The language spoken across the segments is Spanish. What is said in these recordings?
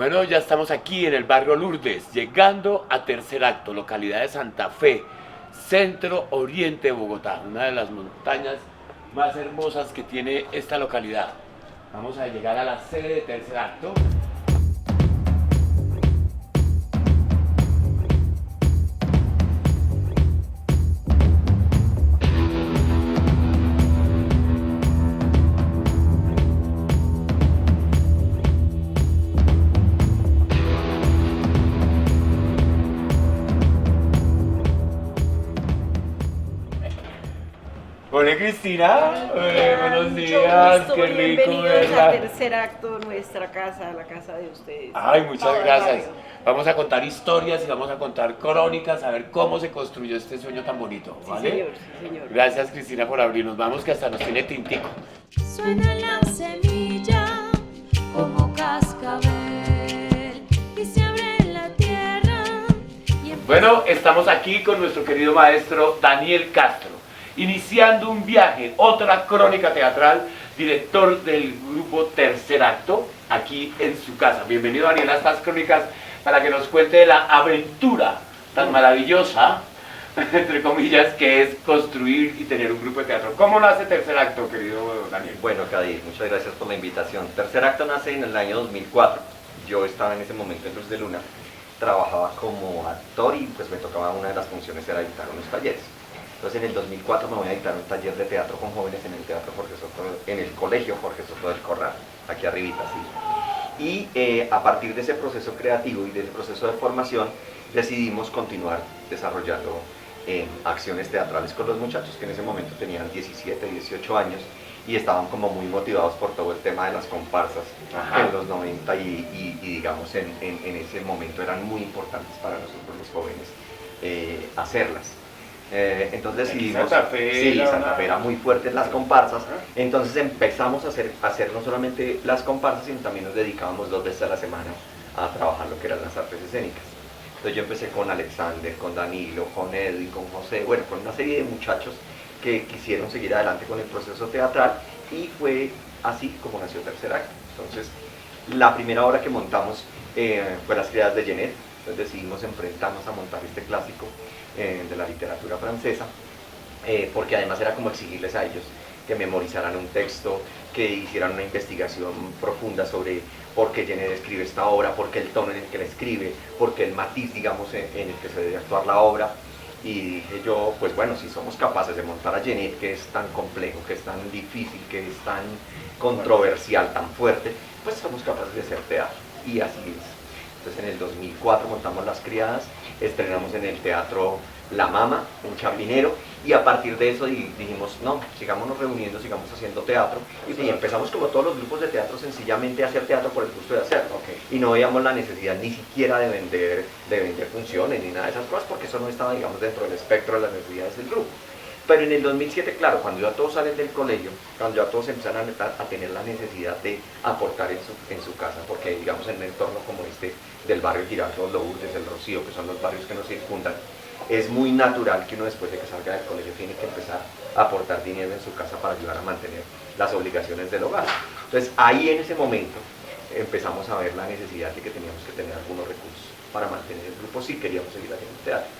Bueno, ya estamos aquí en el barrio Lourdes, llegando a Tercer Acto, localidad de Santa Fe, centro oriente de Bogotá, una de las montañas más hermosas que tiene esta localidad. Vamos a llegar a la sede de Tercer Acto. Hola Cristina, buenos días, Mucho gusto, qué rico bienvenidos a verla. Tercer Acto, nuestra casa, la casa de ustedes. Ay, muchas Todo el gracias. barrio. Vamos a contar historias y vamos a contar crónicas, a ver cómo se construyó este sueño tan bonito, Sí, ¿vale? señor, sí, señor. Gracias Cristina por abrirnos, vamos que hasta nos tiene tintico. Suena la semilla como cascabel y se abre la tierra y Bueno, estamos aquí con nuestro querido maestro Daniel Castro, iniciando un viaje, otra crónica teatral, director del grupo Tercer Acto, aquí en su casa. Bienvenido Daniel a estas crónicas para que nos cuente la aventura tan maravillosa, entre comillas, que es construir y tener un grupo de teatro. ¿Cómo nace Tercer Acto, querido Daniel? Bueno, Kadir, muchas gracias por la invitación. Tercer Acto nace en el año 2004. Yo estaba en ese momento en Luz de Luna, trabajaba como actor y pues me tocaba una de las funciones era dictar unos talleres. Entonces en el 2004 me voy a dictar un taller de teatro con jóvenes en el teatro Jorge Soto, en el colegio Jorge Soto del Corral, aquí arribita, sí. Y a partir de ese proceso creativo y de ese proceso de formación decidimos continuar desarrollando acciones teatrales con los muchachos que en ese momento tenían 17, 18 años y estaban como muy motivados por todo el tema de las comparsas. Ajá. En los 90 y digamos en ese momento eran muy importantes para nosotros los jóvenes hacerlas. Entonces decidimos, Santa Fe, sí, Santa Fe era muy fuerte en las comparsas, entonces empezamos a hacer no solamente las comparsas, sino también nos dedicábamos 2 veces a la semana a trabajar lo que eran las artes escénicas. Entonces yo empecé con Alexander, con Danilo, con Edwin, con José, bueno, con una serie de muchachos que quisieron seguir adelante con el proceso teatral y fue así como nació Tercer Acto. Entonces la primera obra que montamos fue Las criadas de Genet, entonces decidimos enfrentarnos a montar este clásico de la literatura francesa, porque además era como exigirles a ellos que memorizaran un texto, que hicieran una investigación profunda sobre por qué Genet escribe esta obra, por qué el tono en el que la escribe, por qué el matiz, digamos, en el que se debe actuar la obra. Y dije yo, pues bueno, si somos capaces de montar a Genet, que es tan complejo, que es tan difícil, que es tan controversial, tan fuerte, pues somos capaces de hacer teatro. Y así es. Entonces en el 2004 montamos Las criadas, estrenamos en el teatro La Mama, en Chapinero, y a partir de eso dijimos, no, sigámonos reuniendo, sigamos haciendo teatro, y empezamos como todos los grupos de teatro sencillamente a hacer teatro por el gusto de hacerlo, y no veíamos la necesidad ni siquiera de vender funciones ni nada de esas cosas, porque eso no estaba, digamos, dentro del espectro de las necesidades del grupo. Pero en el 2007, claro, cuando ya todos salen del colegio, cuando ya todos empiezan a tener la necesidad de aportar en su casa, porque digamos en un entorno como este del barrio Girardot, Lourdes, El Rocío, que son los barrios que nos circundan, es muy natural que uno después de que salga del colegio tiene que empezar a aportar dinero en su casa para ayudar a mantener las obligaciones del hogar. Entonces ahí en ese momento empezamos a ver la necesidad de que teníamos que tener algunos recursos para mantener el grupo si queríamos seguir haciendo teatro.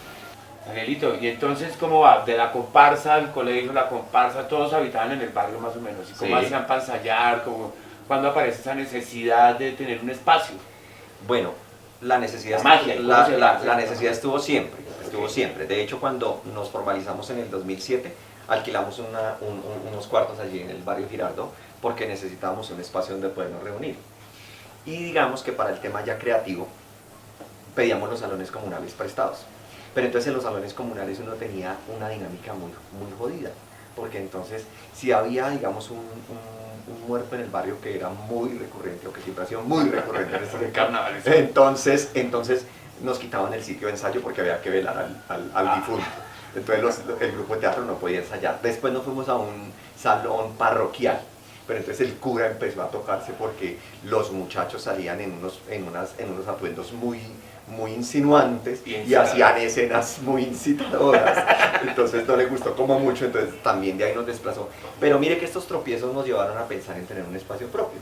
Danielito, y entonces, ¿cómo va? De la comparsa al colegio, la comparsa, todos habitaban en el barrio más o menos. ¿Y cómo Sí. hacían para ensayar? ¿Cuándo aparece esa necesidad de tener un espacio? Bueno, la necesidad, La magia, la necesidad estuvo siempre. De hecho, cuando nos formalizamos en el 2007, alquilamos unos cuartos allí en el barrio Girardot porque necesitábamos un espacio donde podernos reunir. Y digamos que para el tema ya creativo, pedíamos los salones comunales prestados. Pero entonces en los salones comunales uno tenía una dinámica muy jodida, porque entonces si había, digamos, un muerto en el barrio que era muy recurrente, o que siempre ha sido muy recurrente en estos carnavales, entonces nos quitaban el sitio de ensayo porque había que velar al difunto. Entonces el grupo de teatro no podía ensayar. Después nos fuimos a un salón parroquial, pero entonces el cura empezó a tocarse porque los muchachos salían en unos atuendos muy insinuantes y hacían escenas muy incitadoras, entonces no le gustó como mucho, entonces también de ahí nos desplazó. Pero mire que estos tropiezos nos llevaron a pensar en tener un espacio propio.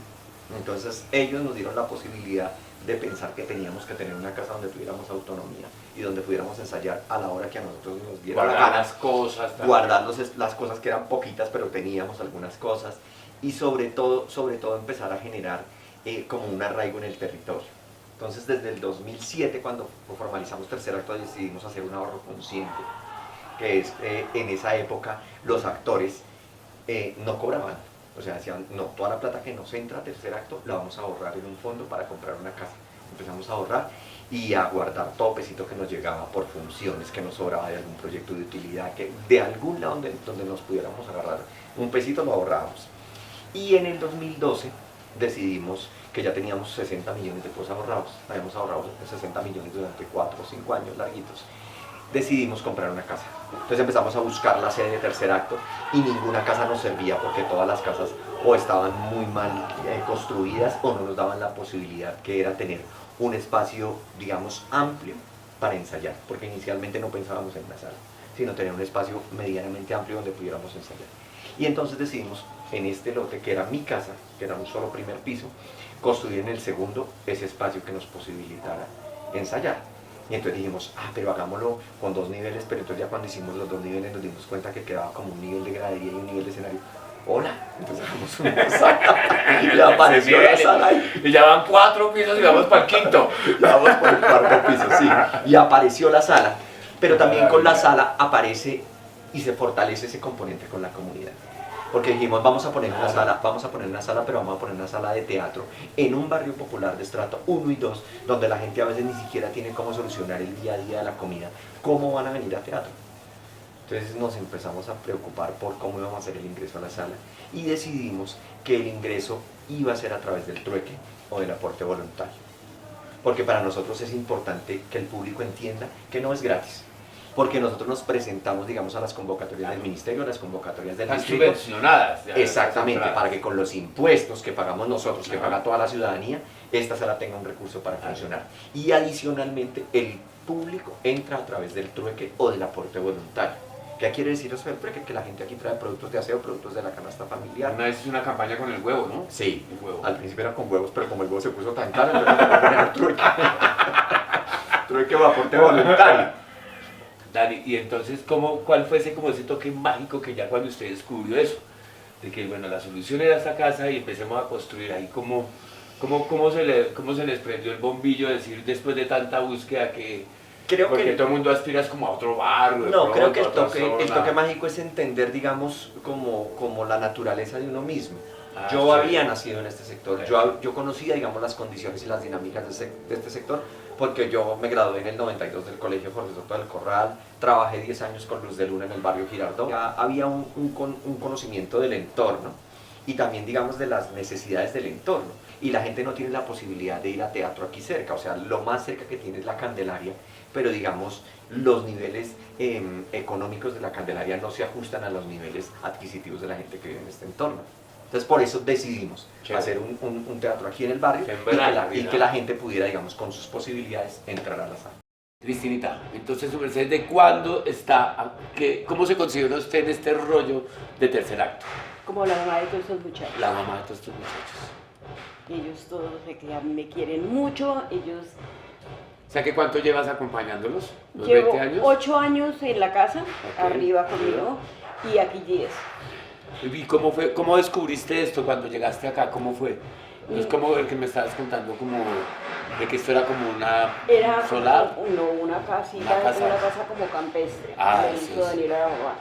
Entonces ellos nos dieron la posibilidad de pensar que teníamos que tener una casa donde tuviéramos autonomía y donde pudiéramos ensayar a la hora que a nosotros nos diera la Guardar gana, las cosas también. guardando las cosas que eran poquitas, pero teníamos algunas cosas, y sobre todo empezar a generar como un arraigo en el territorio. Entonces desde el 2007, cuando formalizamos Tercer Acto, decidimos hacer un ahorro consciente, que es en esa época los actores no cobraban, o sea, decían, no, toda la plata que nos entra a Tercer Acto la vamos a ahorrar en un fondo para comprar una casa. Empezamos a ahorrar y a guardar todo pesito que nos llegaba por funciones, que nos sobraba de algún proyecto de utilidad, que de algún lado donde nos pudiéramos agarrar un pesito lo ahorrábamos. Y en el 2012 decidimos que ya teníamos 60 millones de pesos ahorrados, habíamos ahorrado 60 millones durante 4 o 5 años larguitos. Decidimos comprar una casa. Entonces empezamos a buscar la sede de Tercer Acto y ninguna casa nos servía porque todas las casas o estaban muy mal construidas o no nos daban la posibilidad que era tener un espacio, digamos, amplio para ensayar, porque inicialmente no pensábamos en una sala, sino tener un espacio medianamente amplio donde pudiéramos ensayar. Y entonces decidimos en este lote, que era mi casa, que era un solo primer piso, construir en el segundo ese espacio que nos posibilitara ensayar. Y entonces dijimos, pero hagámoslo con 2 niveles, pero entonces ya cuando hicimos los 2 niveles nos dimos cuenta que quedaba como un nivel de gradería y un nivel de escenario. Hola, entonces hagamos una sala y apareció la sala y ya van 4 pisos y vamos para el quinto. Ya vamos por el cuarto piso, sí, y apareció la sala, pero también con la sala aparece y se fortalece ese componente con la comunidad. Porque dijimos, vamos a poner una sala, pero vamos a poner una sala de teatro en un barrio popular de estrato 1 y 2, donde la gente a veces ni siquiera tiene cómo solucionar el día a día de la comida. ¿Cómo van a venir a teatro? Entonces nos empezamos a preocupar por cómo íbamos a hacer el ingreso a la sala y decidimos que el ingreso iba a ser a través del trueque o del aporte voluntario. Porque para nosotros es importante que el público entienda que no es gratis. Porque nosotros nos presentamos, digamos, a las convocatorias del ministerio, a las convocatorias del Están distrito. subvencionadas. Exactamente, para que con los impuestos que pagamos nosotros, que paga toda la ciudadanía, esta sala tenga un recurso para funcionar. Y adicionalmente, el público entra a través del trueque o del aporte voluntario. ¿Qué quiere decir eso del trueque? Que la gente aquí trae productos de aseo, productos de la canasta familiar. Una vez hice una campaña con el huevo, ¿no? Sí, el huevo. Al principio era con huevos, pero como el huevo se puso tan caro, entonces vamos a poner trueque. Trueque o aporte voluntario. Dani, y entonces, ¿cuál fue ese toque mágico que ya cuando usted descubrió eso? De que, bueno, la solución era esta casa y empecemos a construir ahí, ¿cómo se les prendió el bombillo de decir después de tanta búsqueda que... Porque todo el mundo aspira como a otro barrio. No, creo que el toque mágico es entender, digamos, como la naturaleza de uno mismo. Yo había nacido en este sector, yo conocía, digamos, las condiciones y las dinámicas de este sector, porque yo me gradué en el 92 del Colegio Jorge Soto del Corral, trabajé 10 años con Luz de Luna en el barrio Girardot. Ya había un conocimiento del entorno y también, digamos, de las necesidades del entorno. Y la gente no tiene la posibilidad de ir a teatro aquí cerca, o sea, lo más cerca que tiene es la Candelaria, pero digamos, los niveles económicos de la Candelaria no se ajustan a los niveles adquisitivos de la gente que vive en este entorno. Entonces por eso decidimos hacer un teatro aquí en el barrio y que la gente pudiera, digamos, con sus posibilidades, entrar a la sala. Cristinita, entonces, su merced, ¿de cuándo está, cómo se considera usted en este rollo de Tercer Acto? Como la mamá de todos estos muchachos. La mamá de todos estos muchachos. Ellos todos me quieren mucho, ellos... O sea, ¿que cuánto llevas acompañándolos? ¿Los Llevo 20 años? 8 años en la casa, Okay. arriba conmigo, y aquí 10. ¿Y cómo descubriste esto cuando llegaste acá? ¿Cómo fue? Es como el que me estabas contando, como de que esto era como una Era solar. una casita, Una casa. una casa como campestre, Ah, me sí, hizo sí. Daniela la mamá.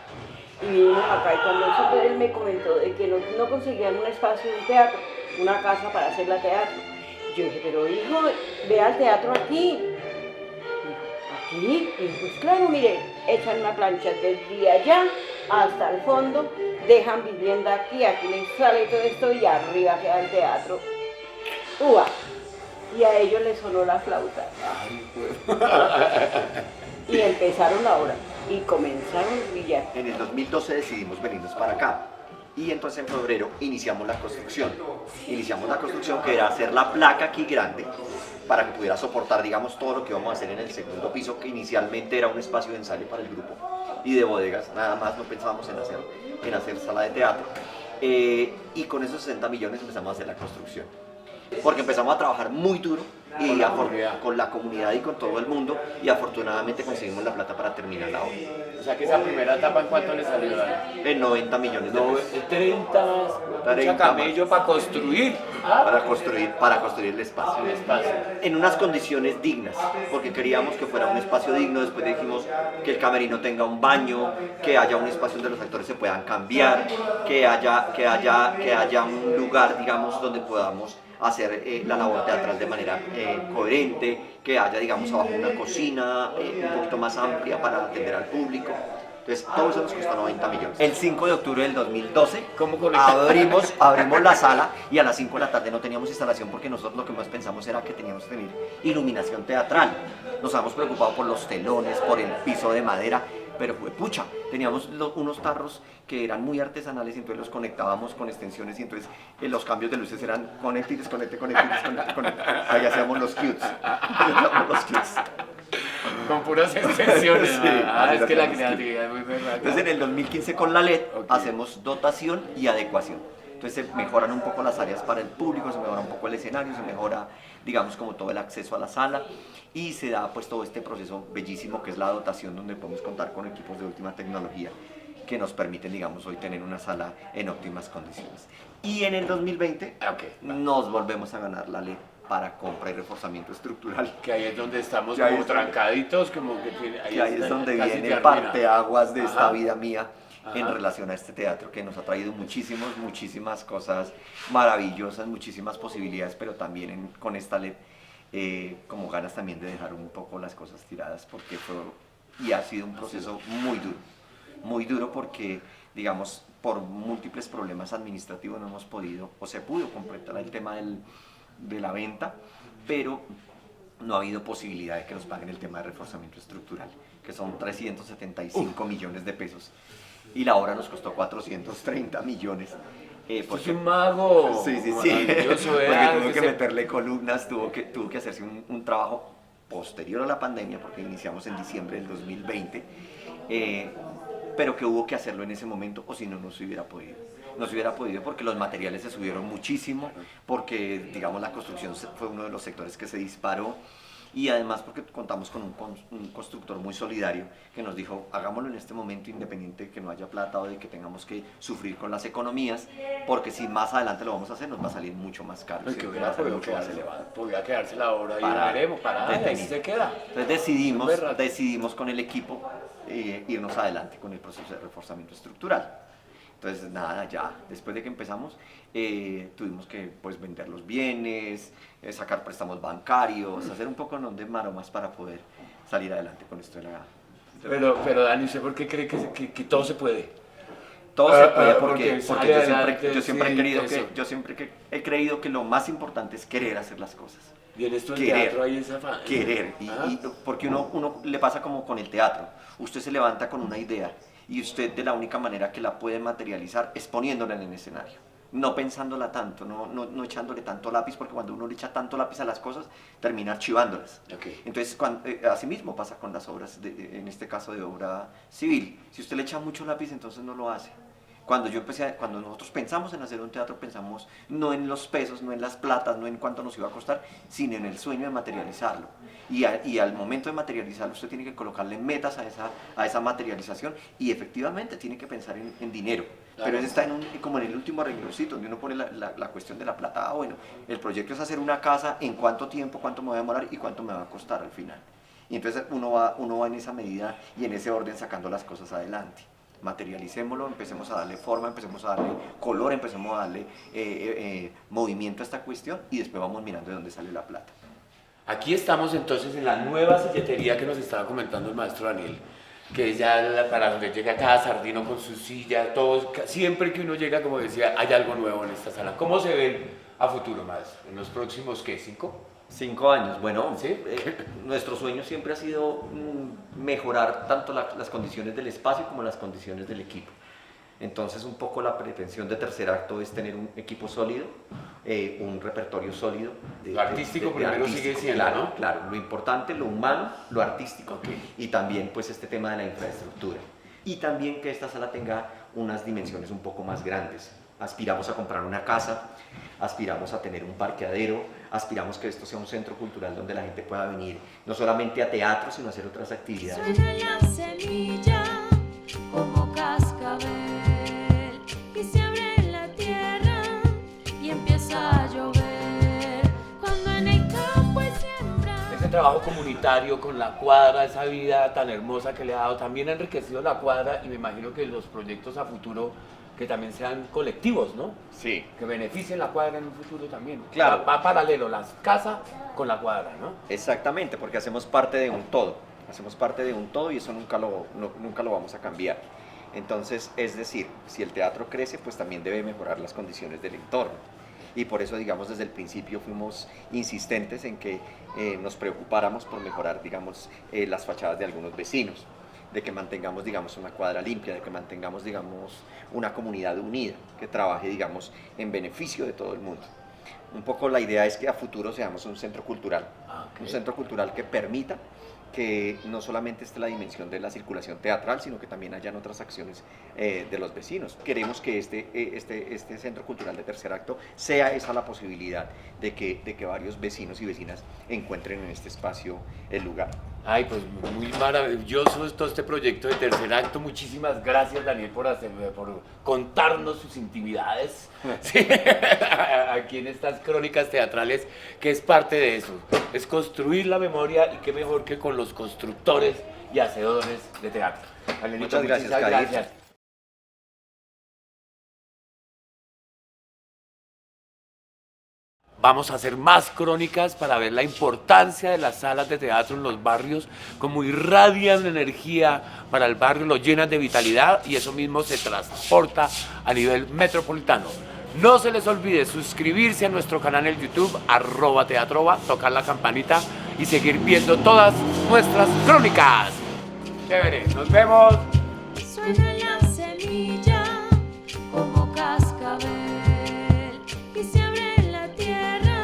Y vinimos acá y cuando eso él me comentó de que no conseguían un espacio, un teatro, una casa para hacer la teatro. Yo dije, pero hijo, ve al teatro aquí. Dijo, ¿aquí? Y pues claro, mire, echan una plancha desde allá hasta el fondo, dejan vivienda aquí, aquí les sale todo esto y arriba queda el teatro. ¡Uah! Y a ellos les sonó la flauta. Y empezaron la obra y comenzaron a brillar. En el 2012 decidimos venirnos para acá y entonces en febrero iniciamos la construcción. Iniciamos la construcción, que era hacer la placa aquí grande para que pudiera soportar, digamos, todo lo que íbamos a hacer en el segundo piso, que inicialmente era un espacio de ensayo para el grupo y de bodegas, nada más, no pensábamos en hacer sala de teatro. Y con esos 60 millones empezamos a hacer la construcción, porque empezamos a trabajar muy duro y Con la comunidad. con la comunidad y con todo el mundo, y afortunadamente conseguimos la plata para terminar la obra. O sea que esa primera etapa, ¿en cuánto le salió, Dani? En 90 millones de No, pesos. 30 más. 30 Mucha camello para construir. Ah, Para construir el espacio. el espacio. En unas condiciones dignas, porque queríamos que fuera un espacio digno. Después dijimos que el camerino tenga un baño, que haya un espacio donde los actores se puedan cambiar, que haya un lugar, digamos, donde podamos hacer la labor teatral de manera coherente, que haya, digamos, abajo una cocina un poquito más amplia para atender al público. Entonces, todo eso nos costó 90 millones. El 5 de octubre del 2012 ¿Cómo conectar? abrimos la sala, y a las 5 de la tarde no teníamos instalación porque nosotros lo que más pensamos era que teníamos que tener iluminación teatral. Nos habíamos preocupado por los telones, por el piso de madera, pero fue pucha. Teníamos unos tarros que eran muy artesanales y entonces los conectábamos con extensiones, y entonces los cambios de luces eran conecte y desconecte, conecte y desconecte, conecte. Ahí hacíamos los cutes. Con puras extensiones. Sí, Es que la así creatividad es muy verdad. Entonces en el 2015 con la LED Ok. hacemos dotación y adecuación. Entonces se mejoran un poco las áreas para el público, se mejora un poco el escenario, se mejora, digamos, como todo el acceso a la sala, y se da pues todo este proceso bellísimo que es la dotación, donde podemos contar con equipos de última tecnología que nos permiten, digamos, hoy tener una sala en óptimas condiciones. Y en el 2020 Ok. nos volvemos a ganar la LED para compra y reforzamiento estructural. Que ahí es donde estamos Que ahí como es- trancaditos, como que tiene, Y ahí es está, donde casi viene el termina. parteaguas de esta Ajá. vida mía en Ajá. relación a este teatro, que nos ha traído muchísimas cosas maravillosas, muchísimas posibilidades, pero también con esta LED como ganas también de dejar un poco las cosas tiradas, porque fue y ha sido un proceso muy duro porque, digamos, por múltiples problemas administrativos no hemos podido, o se pudo completar el tema de la venta, pero no ha habido posibilidad de que nos paguen el tema de reforzamiento estructural, que son 375 millones de pesos, y la obra nos costó 430 millones. Esto es un mago. Sí. Maravilloso, Porque ¿verdad? tuvo que Ese- meterle columnas, tuvo que hacerse un trabajo posterior a la pandemia, porque iniciamos en diciembre del 2020, pero que hubo que hacerlo en ese momento, o si no, no se hubiera podido. No se hubiera podido porque los materiales se subieron muchísimo, porque, digamos, la construcción fue uno de los sectores que se disparó, y además porque contamos con un constructor muy solidario que nos dijo, hagámoslo en este momento, independiente de que no haya plata o de que tengamos que sufrir con las economías, porque si más adelante lo vamos a hacer nos va a salir mucho más caro. Ay, ¿sí? que Va hubiera a salir podido mucho más quedarse, elevado. podía quedarse la obra y Parada, veremos, parada, y ahí detenida. se queda. Entonces decidimos con el equipo irnos adelante con el proceso de reforzamiento estructural. Entonces nada, ya después de que empezamos tuvimos que pues vender los bienes, sacar préstamos bancarios, hacer un poco de maromas para poder salir adelante con esto de la... Pero Dani, ¿usted por qué cree que todo se puede? Todo se puede porque porque sale yo adelante, siempre sí, he querido eso. he creído que lo más importante es querer hacer las cosas. Viene esto el Querer, teatro ahí esa fa- querer, porque uno le pasa como con el teatro, usted se levanta con una idea y usted de la única manera que la puede materializar es poniéndola en el escenario, no pensándola tanto, no echándole tanto lápiz, porque cuando uno le echa tanto lápiz a las cosas termina archivándolas. Ok. Entonces así mismo pasa con las obras, en este caso de obra civil, si usted le echa mucho lápiz entonces no lo hace. Cuando nosotros pensamos en hacer un teatro, pensamos no en los pesos, no en las platas, no en cuánto nos iba a costar, sino en el sueño de materializarlo. Y al momento de materializarlo, usted tiene que colocarle metas a esa materialización, y efectivamente tiene que pensar en dinero. Claro. Pero eso está como en el último rengloncito, donde uno pone la cuestión de la plata. Ah, bueno, el proyecto es hacer una casa, en cuánto tiempo, cuánto me va a demorar y cuánto me va a costar al final. Y entonces uno va en esa medida y en ese orden sacando las cosas adelante. Materialicémoslo, empecemos a darle forma, empecemos a darle color, empecemos a darle movimiento a esta cuestión, y después vamos mirando de dónde sale la plata. Aquí estamos entonces en la nueva silletería que nos estaba comentando el maestro Daniel, que es ya para donde llega cada sardino con su silla, siempre que uno llega, como decía, hay algo nuevo en esta sala. ¿Cómo se ven a futuro, maestro? ¿En los próximos, qué, 5? 5 años, bueno, ¿Sí? Nuestro sueño siempre ha sido mejorar tanto las condiciones del espacio como las condiciones del equipo. Entonces un poco la pretensión de tercer acto es tener un equipo sólido, un repertorio sólido. Lo artístico primero sigue siendo, claro, ¿no? Claro, lo importante, lo humano, lo artístico, Ok. y también pues este tema de la infraestructura. Y también que esta sala tenga unas dimensiones un poco más grandes. Aspiramos a comprar una casa, aspiramos a tener un parqueadero, aspiramos que esto sea un centro cultural donde la gente pueda venir no solamente a teatro, sino a hacer otras actividades. Suena la semilla como cascabel y se abre la tierra y empieza a llover cuando en el campo hay siembra. Ese trabajo comunitario con la cuadra, esa vida tan hermosa que le ha dado, también ha enriquecido la cuadra y me imagino que los proyectos a futuro que también sean colectivos, ¿no? Sí. Que beneficien la cuadra en un futuro también. Claro. Va paralelo las casas con la cuadra, ¿no? Exactamente, porque hacemos parte de un todo. Hacemos parte de un todo y eso nunca lo vamos a cambiar. Entonces, es decir, si el teatro crece, pues también debe mejorar las condiciones del entorno. Y por eso, digamos, desde el principio fuimos insistentes en que nos preocupáramos por mejorar, digamos, las fachadas de algunos vecinos, de que mantengamos, digamos, una cuadra limpia, de que mantengamos, digamos, una comunidad unida, que trabaje, digamos, en beneficio de todo el mundo. Un poco la idea es que a futuro seamos un centro cultural, un centro cultural que permita que no solamente esté la dimensión de la circulación teatral, sino que también hayan otras acciones de los vecinos. Queremos que este centro cultural de tercer acto sea esa la posibilidad de que varios vecinos y vecinas encuentren en este espacio el lugar. Ay, pues muy maravilloso todo este proyecto de tercer acto. Muchísimas gracias, Daniel, por contarnos sus intimidades sí, aquí en estas crónicas teatrales, que es parte de eso. Es construir la memoria y qué mejor que con los constructores y hacedores de teatro. Danielito, Muchas gracias, muchísimas Kadir. gracias. Vamos a hacer más crónicas para ver la importancia de las salas de teatro en los barrios, cómo irradian energía para el barrio, lo llenan de vitalidad y eso mismo se transporta a nivel metropolitano. No se les olvide suscribirse a nuestro canal en YouTube, @teatrova, tocar la campanita y seguir viendo todas nuestras crónicas. Chévere, nos vemos. Suena la semilla como cascabel y se abre la tierra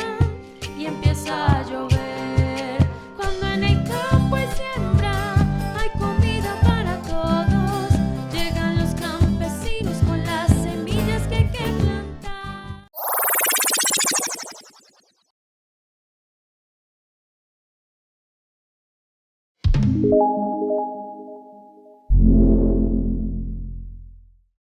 y empieza a llover cuando en el campo hay siembra, hay comida para todos, llegan los campesinos con las semillas que hay que plantar.